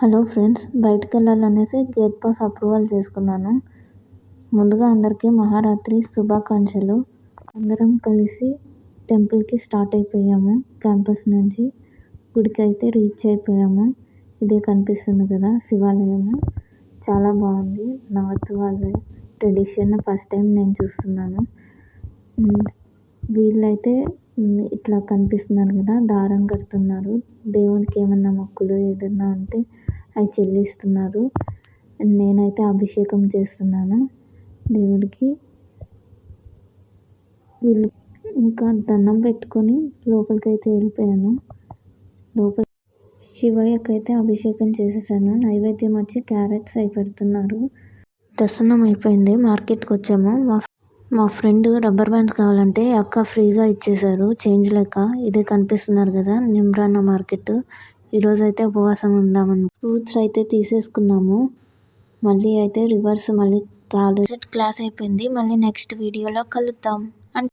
Hello friends, బయటకు వెళ్ళాలనేసి gate pass approval చేసుకున్నాను. ముందుగా అందరికీ మహారాత్రి శుభాకాంక్షలు. అందరం కలిసి టెంపుల్కి స్టార్ట్ అయిపోయాము. క్యాంపస్ నుంచి గుడికి అయితే రీచ్ అయిపోయాము. ఇదే కనిపిస్తుంది కదా శివాలయము. చాలా బాగుంది. నార్త్ వాళ్ళ ట్రెడిషన్ ఫస్ట్ టైం నేను చూస్తున్నాను. వీళ్ళైతే ఇట్లా కనిపిస్తున్నారు కదా, దారం కడుతున్నారు. దేవునికి ఏమన్నా మొక్కులు ఏదన్నా ఉంటే అవి చెల్లిస్తున్నారు. నేనైతే అభిషేకం చేస్తున్నాను దేవుడికి. వీళ్ళు ఇంకా దండం పెట్టుకొని లోపలికైతే వెళ్ళిపోయాను. లోపల శివయ్యకైతే అభిషేకం చేసేసాను. నైవేద్యం వచ్చి క్యారెట్స్ అవి పెడుతున్నారు. దర్శనం అయిపోయింది. మార్కెట్కి వచ్చాము. మా ఫ్రెండ్ రబ్బర్ బ్యాండ్స్ కావాలంటే అక్క ఫ్రీగా ఇచ్చేశారు, చేంజ్ లెక్క. ఇదే కనిపిస్తున్నారు కదా నిమ్రానా మార్కెట్. ఈరోజు అయితే ఉపవాసం ఉందామని ఫ్రూట్స్ అయితే తీసేసుకున్నాము. మళ్ళీ అయితే రివర్స్ మళ్ళీ క్లాస్ అయిపోయింది. మళ్ళీ నెక్స్ట్ వీడియోలో కలుద్దాం.